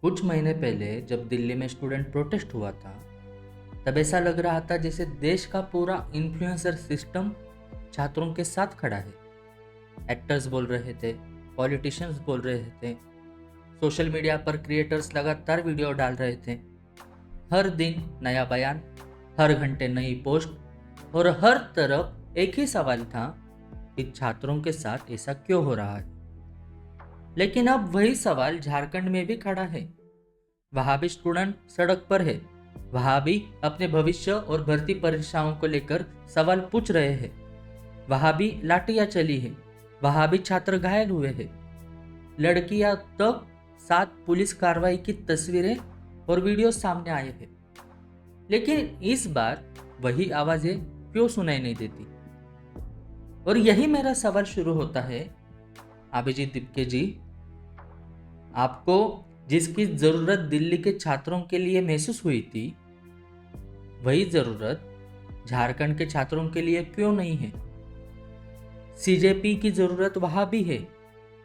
कुछ महीने पहले जब दिल्ली में स्टूडेंट प्रोटेस्ट हुआ था, तब ऐसा लग रहा था जैसे देश का पूरा इन्फ्लुएंसर सिस्टम छात्रों के साथ खड़ा है। एक्टर्स बोल रहे थे, पॉलिटिशियंस बोल रहे थे, सोशल मीडिया पर क्रिएटर्स लगातार वीडियो डाल रहे थे। हर दिन नया बयान, हर घंटे नई पोस्ट और हर तरफ एक ही सवाल था कि छात्रों के साथ ऐसा क्यों हो रहा है। लेकिन अब वही सवाल झारखंड में भी खड़ा है। वहां भी स्टूडेंट सड़क पर है। वहां भी अपने भविष्य और भर्ती परीक्षाओं को लेकर सवाल पूछ रहे हैं। वहां भी लाठियां चली है। वहां भी छात्र घायल हुए हैं। लड़कियां तक साथ पुलिस कार्रवाई की तस्वीरें और वीडियो सामने आए हैं। लेकिन इस बार वही आवाजें क्यों सुनाई नहीं देती। और यही मेरा सवाल शुरू होता है। अभिजीत दिपके जी, आपको जिसकी जरूरत दिल्ली के छात्रों के लिए महसूस हुई थी, वही जरूरत झारखंड के छात्रों के लिए क्यों नहीं है। सीजेपी की जरूरत वहां भी है,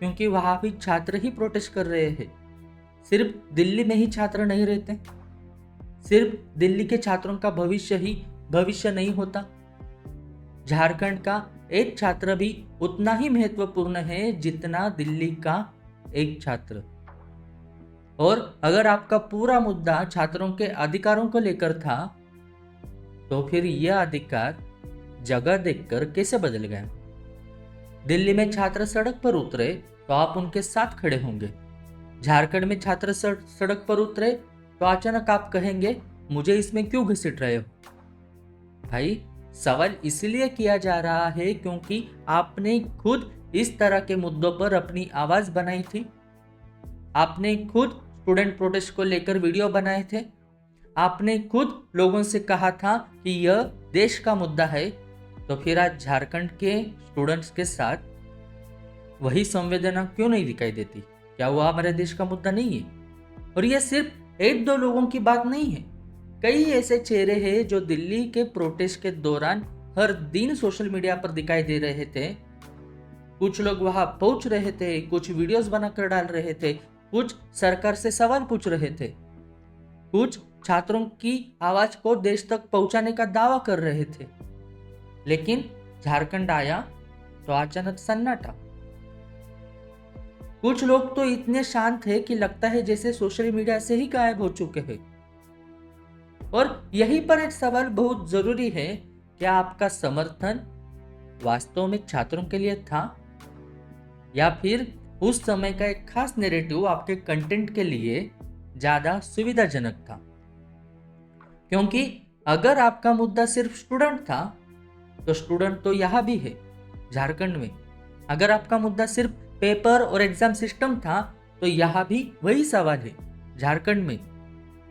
क्योंकि वहां भी छात्र ही प्रोटेस्ट कर रहे हैं। सिर्फ दिल्ली में ही छात्र नहीं रहते। सिर्फ दिल्ली के छात्रों का भविष्य ही भविष्य नहीं होता। झारखंड का एक छात्र भी उतना ही महत्वपूर्ण है जितना दिल्ली का एक छात्र। और अगर आपका पूरा मुद्दा छात्रों के अधिकारों को लेकर था, तो फिर यह अधिकार जगह देखकर कैसे बदल गया। दिल्ली में छात्र सड़क पर उतरे तो आप उनके साथ खड़े होंगे। झारखंड में छात्र सड़क पर उतरे तो अचानक आप कहेंगे, मुझे इसमें क्यों घसीट रहे हो। भाई, सवाल इसलिए किया जा रहा है क्योंकि आपने खुद इस तरह के मुद्दों पर अपनी आवाज बनाई थी। आपने खुद स्टूडेंट प्रोटेस्ट को लेकर वीडियो बनाए थे। आपने खुद लोगों से कहा था कि यह देश का मुद्दा है। तो फिर आज झारखंड के स्टूडेंट्स के साथ वही संवेदना क्यों नहीं दिखाई देती। क्या वो हमारे देश का मुद्दा नहीं है? और यह सिर्फ एक दो लोगों की बात नहीं है। कई ऐसे चेहरे हैं जो दिल्ली के प्रोटेस्ट के दौरान हर दिन सोशल मीडिया पर दिखाई दे रहे थे। कुछ लोग वहां पहुंच रहे थे, कुछ वीडियोस बनाकर डाल रहे थे, कुछ सरकार से सवाल पूछ रहे थे, कुछ छात्रों की आवाज को देश तक पहुंचाने का दावा कर रहे थे। लेकिन झारखंड आया तो अचानक सन्नाटा। कुछ लोग तो इतने शांत हैं कि लगता है जैसे सोशल मीडिया से ही गायब हो चुके हैं। और यहीं पर एक सवाल बहुत जरूरी है, क्या आपका समर्थन वास्तव में छात्रों के लिए था, या फिर उस समय का एक खास नैरेटिव आपके कंटेंट के लिए ज्यादा सुविधाजनक था। क्योंकि अगर आपका मुद्दा सिर्फ स्टूडेंट था, तो स्टूडेंट तो यहां भी है झारखंड में। अगर आपका मुद्दा सिर्फ पेपर और एग्जाम सिस्टम था, तो यहां भी वही सवाल है झारखंड में।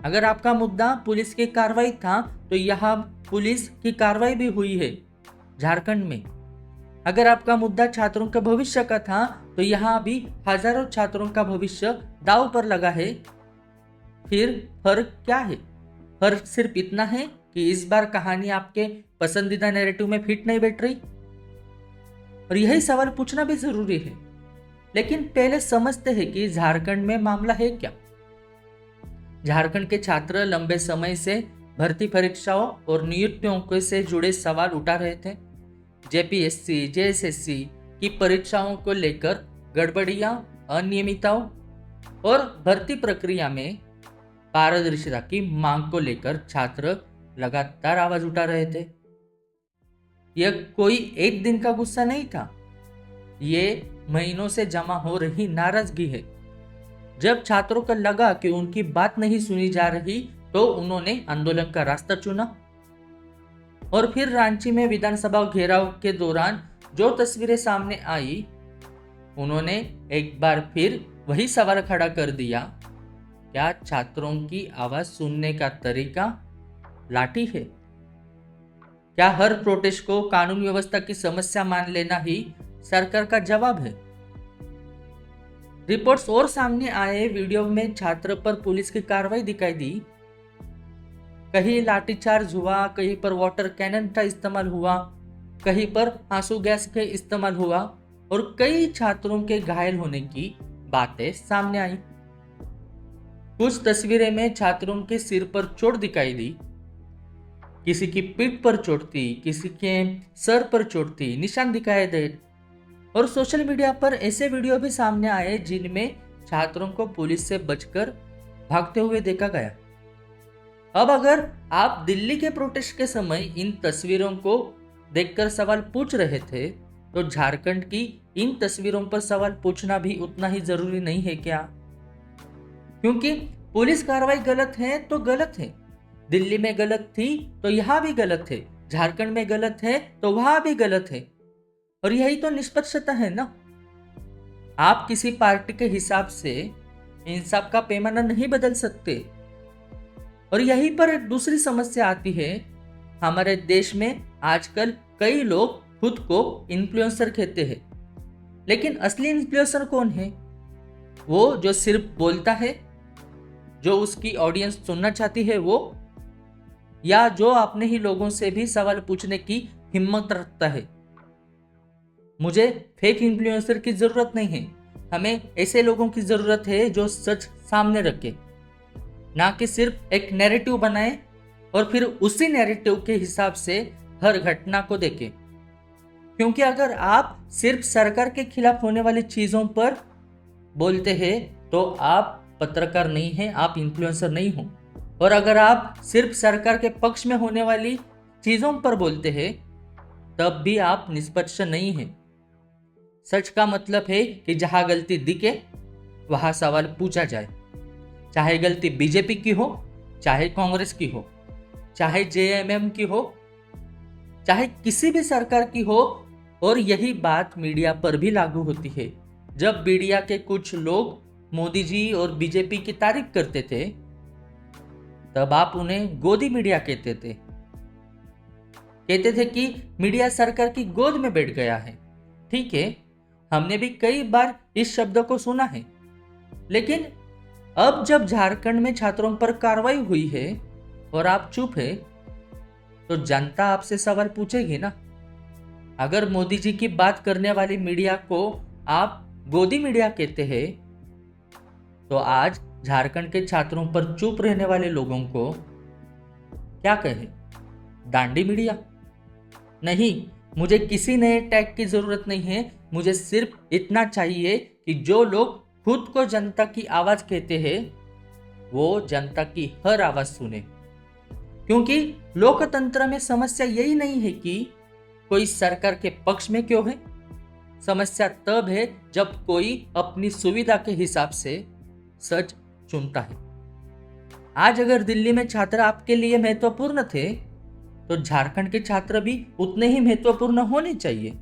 अगर आपका मुद्दा पुलिस की कार्रवाई था, तो यहाँ पुलिस की कार्रवाई भी हुई है झारखंड में। अगर आपका मुद्दा छात्रों के भविष्य का था, तो यहाँ भी हजारों छात्रों का भविष्य दांव पर लगा है। फिर फर्क क्या है? फर्क सिर्फ इतना है कि इस बार कहानी आपके पसंदीदा नैरेटिव में फिट नहीं बैठ रही। और यही सवाल पूछना भी जरूरी है। लेकिन पहले समझते हैं कि झारखंड में मामला है क्या। झारखंड के छात्र लंबे समय से भर्ती परीक्षाओं और नियुक्तियों से जुड़े सवाल उठा रहे थे। जेपीएससी, जेएसएससी की परीक्षाओं को लेकर गड़बड़ियां, अनियमितताओं और भर्ती प्रक्रिया में पारदर्शिता की मांग को लेकर छात्र लगातार आवाज उठा रहे थे। यह कोई एक दिन का गुस्सा नहीं था। ये महीनों से जमा हो रही नाराजगी है। जब छात्रों को लगा कि उनकी बात नहीं सुनी जा रही, तो उन्होंने आंदोलन का रास्ता चुना। और फिर रांची में विधानसभा घेराव के दौरान जो तस्वीरें सामने आई, उन्होंने एक बार फिर वही सवाल खड़ा कर दिया, क्या छात्रों की आवाज सुनने का तरीका लाठी है? क्या हर प्रोटेस्ट को कानून व्यवस्था की समस्या मान लेना ही सरकार का जवाब है? रिपोर्ट्स और सामने आए। वीडियो में छात्र पर पुलिस की कार्रवाई दिखाई दी। कहीं लाठीचार्ज हुआ, कहीं पर वाटर कैनन का इस्तेमाल हुआ, कहीं पर आंसू गैस का इस्तेमाल हुआ और कई छात्रों के घायल होने की बातें सामने आई। कुछ तस्वीरें में छात्रों के सिर पर चोट दिखाई दी, किसी की पीठ पर चोट थी, किसी के सर पर चोट थी, निशान दिखाए दे। और सोशल मीडिया पर ऐसे वीडियो भी सामने आए जिनमें छात्रों को पुलिस से बचकर भागते हुए देखा गया। अब अगर आप दिल्ली के प्रोटेस्ट के समय इन तस्वीरों को देखकर सवाल पूछ रहे थे, तो झारखंड की इन तस्वीरों पर सवाल पूछना भी उतना ही जरूरी नहीं है क्या? क्योंकि पुलिस कार्रवाई गलत है तो गलत है, दिल्ली में गलत थी तो यहां भी गलत है, झारखंड में गलत है तो वहां भी गलत है। और यही तो निष्पक्षता है ना। आप किसी पार्टी के हिसाब से इंसाफ का पैमाना नहीं बदल सकते। और यहीं पर एक दूसरी समस्या आती है। हमारे देश में आजकल कई लोग खुद को इन्फ्लुएंसर कहते हैं, लेकिन असली इन्फ्लुएंसर कौन है? वो जो सिर्फ बोलता है, जो उसकी ऑडियंस सुनना चाहती है वो, या जो अपने ही लोगों से भी सवाल पूछने की हिम्मत रखता है? मुझे फेक इन्फ्लुएंसर की जरूरत नहीं है, हमें ऐसे लोगों की जरूरत है जो सच सामने रखे, ना कि सिर्फ एक नैरेटिव बनाए और फिर उसी नैरेटिव के हिसाब से हर घटना को देखे। क्योंकि अगर आप सिर्फ सरकार के खिलाफ होने वाली चीजों पर बोलते हैं तो आप पत्रकार नहीं हैं, आप इन्फ्लुएंसर नहीं हो। और अगर आप सिर्फ सरकार के पक्ष में होने वाली चीजों पर बोलते हैं तब भी आप निष्पक्ष नहीं हैं। सच का मतलब है कि जहां गलती दिखे वहां सवाल पूछा जाए, चाहे गलती बीजेपी की हो, चाहे कांग्रेस की हो, चाहे जेएमएम की हो, चाहे किसी भी सरकार की हो। और यही बात मीडिया पर भी लागू होती है। जब मीडिया के कुछ लोग मोदी जी और बीजेपी की तारीफ करते थे तब आप उन्हें गोदी मीडिया कहते थे कि मीडिया सरकार की गोद में बैठ गया है। ठीक है, हमने भी कई बार इस शब्द को सुना है, लेकिन अब जब झारखंड में छात्रों पर कार्रवाई हुई है और आप चुप है तो जनता आपसे सवाल पूछेगी ना। अगर मोदी जी की बात करने वाली मीडिया को आप गोदी मीडिया कहते हैं तो आज झारखंड के छात्रों पर चुप रहने वाले लोगों को क्या कहें? दांडी मीडिया? नहीं, मुझे किसी नए टैग की जरूरत नहीं है। मुझे सिर्फ इतना चाहिए कि जो लोग खुद को जनता की आवाज कहते हैं वो जनता की हर आवाज सुने। क्योंकि लोकतंत्र में समस्या यही नहीं है कि कोई सरकार के पक्ष में क्यों है, समस्या तब है जब कोई अपनी सुविधा के हिसाब से सच चुनता है। आज अगर दिल्ली में छात्र आपके लिए महत्वपूर्ण थे तो झारखंड के छात्र भी उतने ही महत्वपूर्ण होने चाहिए।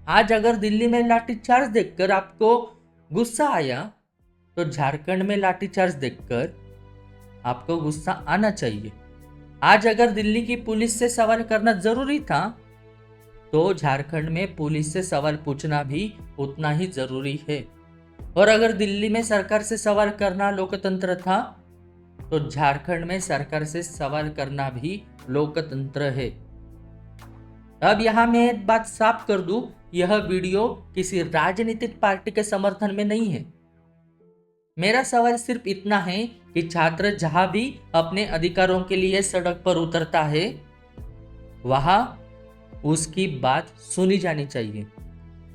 आज अगर दिल्ली में लाठीचार्ज देखकर आपको गुस्सा आया तो झारखंड में लाठीचार्ज देखकर आपको गुस्सा आना चाहिए। आज अगर दिल्ली की पुलिस से सवाल करना जरूरी था तो झारखंड में पुलिस से सवाल पूछना भी उतना ही जरूरी है। और अगर दिल्ली में सरकार से सवाल करना लोकतंत्र था तो झारखंड में सरकार से सवाल करना भी लोकतंत्र है। अब यहां मैं एक बात साफ कर दूं, यह वीडियो किसी राजनीतिक पार्टी के समर्थन में नहीं है। मेरा सवाल सिर्फ इतना है कि छात्र जहां भी अपने अधिकारों के लिए सड़क पर उतरता है वहां उसकी बात सुनी जानी चाहिए।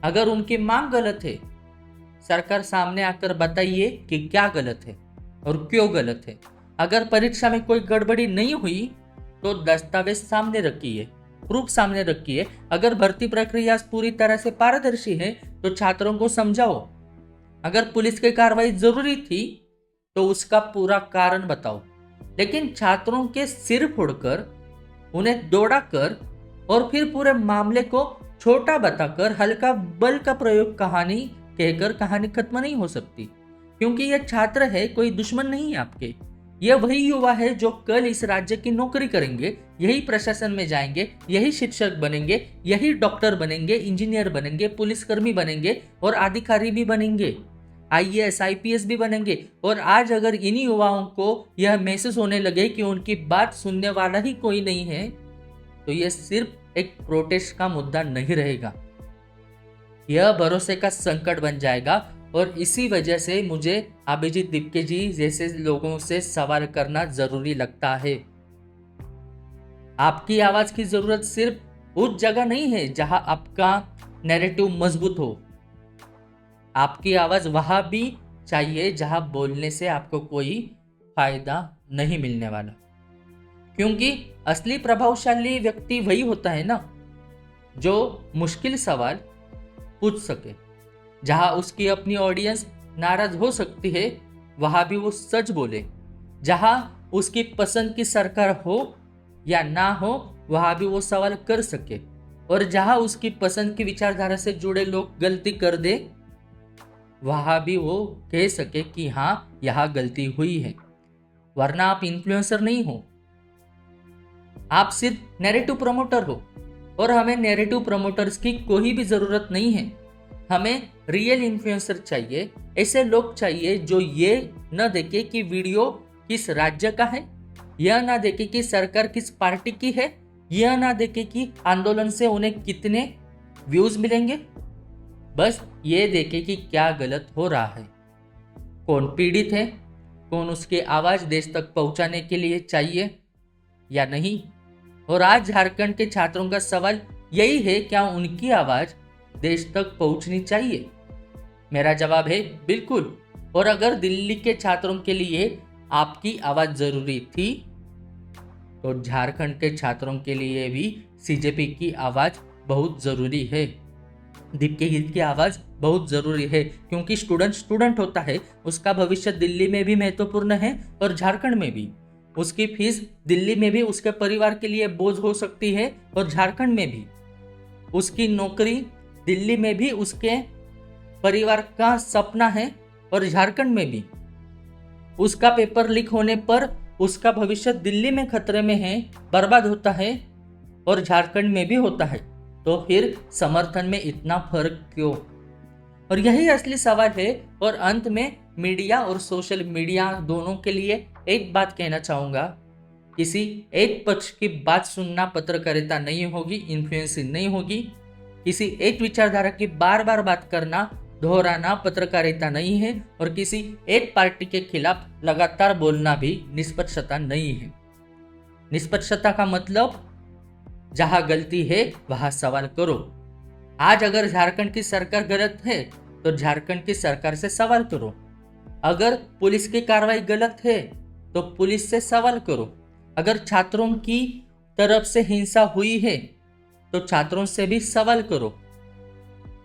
अगर उनकी मांग गलत है, सरकार सामने आकर बताइए कि क्या गलत है और क्यों गलत है। अगर परीक्षा में कोई गड़बड़ी नहीं हुई तो दस्तावेज सामने रखिए, प्रूफ सामने रखिए। अगर भर्ती प्रक्रिया पूरी तरह से पारदर्शी है तो छात्रों को समझाओ। अगर पुलिस की कार्रवाई जरूरी थी तो उसका पूरा कारण बताओ। लेकिन छात्रों के सिर फोड़कर, उन्हें दौड़ाकर और फिर पूरे मामले को छोटा बताकर हल्का बल का प्रयोग कहानी कहकर कहानी खत्म नहीं हो सकती। क्योंकि यह छात्र है, कोई दुश्मन नहीं है आपके। यह वही युवा है जो कल इस राज्य की नौकरी करेंगे, यही प्रशासन में जाएंगे, यही शिक्षक बनेंगे, यही डॉक्टर बनेंगे, इंजीनियर बनेंगे, पुलिसकर्मी बनेंगे और अधिकारी भी बनेंगे, आईएएस आईपीएस भी बनेंगे। और आज अगर इन्हीं युवाओं को यह महसूस होने लगे कि उनकी बात सुनने वाला ही कोई नहीं है तो यह सिर्फ एक प्रोटेस्ट का मुद्दा नहीं रहेगा, यह भरोसे का संकट बन जाएगा। और इसी वजह से मुझे अभिजीत दीपके जी जैसे लोगों से सवाल करना जरूरी लगता है। आपकी आवाज की जरूरत सिर्फ उस जगह नहीं है जहां आपका नैरेटिव मजबूत हो। आपकी आवाज वहां भी चाहिए जहां बोलने से आपको कोई फायदा नहीं मिलने वाला। क्योंकि असली प्रभावशाली व्यक्ति वही होता है ना, जो मुश्किल सवाल पूछ सके। जहां उसकी अपनी ऑडियंस नाराज हो सकती है, वहां भी वो सच बोले। जहां उसकी पसंद की सरकार हो या ना हो, वहां भी वो सवाल कर सके। और जहां उसकी पसंद की विचारधारा से जुड़े लोग गलती कर दे, वहां भी वो कह सके कि हाँ, यहां गलती हुई है। वरना आप इन्फ्लुएंसर नहीं हो, आप सिर्फ नैरेटिव प्रमोटर हो। और हमें नैरेटिव प्रमोटर्स की कोई भी जरूरत नहीं है। हमें रियल इन्फ्लुएंसर चाहिए। ऐसे लोग चाहिए जो ये न देखे कि वीडियो किस राज्य का है, यह ना देखे कि सरकार किस पार्टी की है, यह ना देखे कि आंदोलन से उन्हें कितने व्यूज मिलेंगे। बस ये देखे कि क्या गलत हो रहा है, कौन पीड़ित है, कौन उसकी आवाज देश तक पहुंचाने के लिए चाहिए या नहीं। और आज झारखंड के छात्रों का सवाल यही है, क्या उनकी आवाज देश तक पहुंचनी चाहिए? मेरा जवाब है बिल्कुल। और अगर दिल्ली के छात्रों के लिए आपकी आवाज जरूरी थी, तो झारखंड के छात्रों के लिए भी सीजेपी की आवाज बहुत जरूरी है। दीपके गीत की आवाज बहुत जरूरी है, क्योंकि स्टूडेंट होता है, उसका भविष्य दिल्ली में भी महत्वपूर्ण है और झारखंड में भी। उसकी फीस दिल्ली में भी उसके परिवार के लिए बोझ हो सकती है और झारखंड में भी। उसकी नौकरी दिल्ली में भी उसके परिवार का सपना है और झारखंड में भी। उसका पेपर लीक होने पर उसका भविष्य दिल्ली में खतरे में है, बर्बाद होता है और झारखंड में भी होता है। तो फिर समर्थन में इतना फर्क क्यों? और यही असली सवाल है। और अंत में मीडिया और सोशल मीडिया दोनों के लिए एक बात कहना चाहूंगा, किसी एक पक्ष की बात सुनना पत्रकारिता नहीं होगी, इन्फ्लुएंसिंग नहीं होगी। किसी एक विचारधारा की बार बार बात करना, दोहराना पत्रकारिता नहीं है। और किसी एक पार्टी के खिलाफ लगातार बोलना भी निष्पक्षता नहीं है। निष्पक्षता का मतलब जहां गलती है वहां सवाल करो। आज अगर झारखंड की सरकार गलत है, तो झारखंड की सरकार से सवाल करो। अगर पुलिस की कार्रवाई गलत है, तो पुलिस से सवाल करो। अगर छात्रों की तरफ से हिंसा हुई है, तो छात्रों से भी सवाल करो।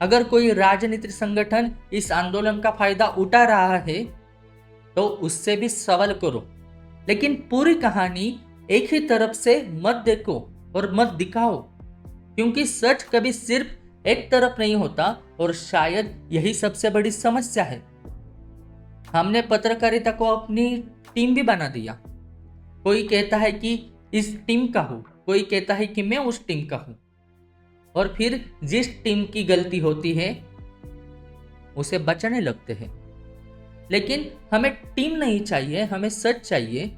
अगर कोई राजनीतिक संगठन इस आंदोलन का फायदा उठा रहा है, तो उससे भी सवाल करो। लेकिन पूरी कहानी एक ही तरफ से मत देखो और मत दिखाओ, क्योंकि सच कभी सिर्फ एक तरफ नहीं होता। और शायद यही सबसे बड़ी समस्या है। हमने पत्रकारिता को अपनी टीम भी बना दिया। कोई कहता है कि इस टीम का हूं, कोई कहता है कि मैं उस टीम का हूं। और फिर जिस टीम की गलती होती है, उसे बचाने लगते हैं। लेकिन हमें टीम नहीं चाहिए, हमें सच चाहिए।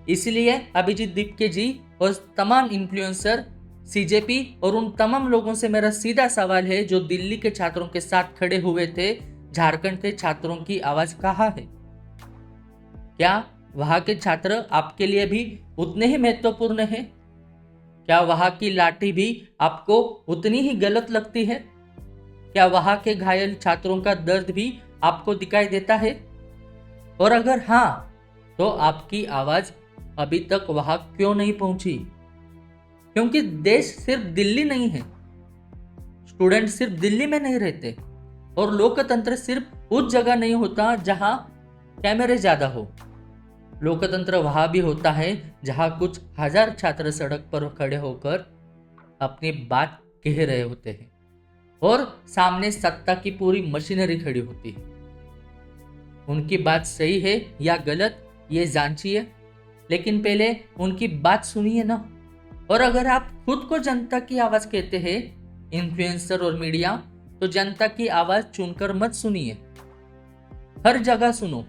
इसलिए अभिजीत दीपके जी और तमाम इन्फ्लुएंसर, सीजेपी और उन तमाम लोगों से मेरा सीधा सवाल है जो दिल्ली के छात्रों के साथ खड़े हुए थे, झारखंड के छात्रों की आवाज कहाँ है? क्या वहां के छात्र आपके लिए भी उतने ही महत्वपूर्ण हैं? क्या वहां की लाठी भी आपको उतनी ही गलत लगती है? क्या वहां के घायल छात्रों का दर्द भी आपको दिखाई देता है? और अगर हाँ, तो आपकी आवाज अभी तक वहां क्यों नहीं पहुंची? क्योंकि देश सिर्फ दिल्ली नहीं है, स्टूडेंट सिर्फ दिल्ली में नहीं रहते, और लोकतंत्र सिर्फ उस जगह नहीं होता जहां कैमरे ज्यादा हो। लोकतंत्र वहां भी होता है जहां कुछ हजार छात्र सड़क पर खड़े होकर अपनी बात कह रहे होते हैं और सामने सत्ता की पूरी मशीनरी खड़ी होती है। उनकी बात सही है या गलत, ये जांचिए, लेकिन पहले उनकी बात सुनिए ना। और अगर आप खुद को जनता की आवाज कहते हैं, इन्फ्लुएंसर और मीडिया, तो जनता की आवाज चुनकर मत सुनिए, हर जगह सुनो।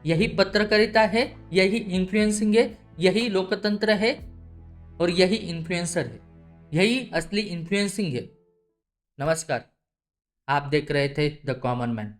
यही पत्रकारिता है, यही इन्फ्लुएंसिंग है, यही लोकतंत्र है और यही इन्फ्लुएंसर है, यही असली इन्फ्लुएंसिंग है। नमस्कार, आप देख रहे थे द कॉमन मैन।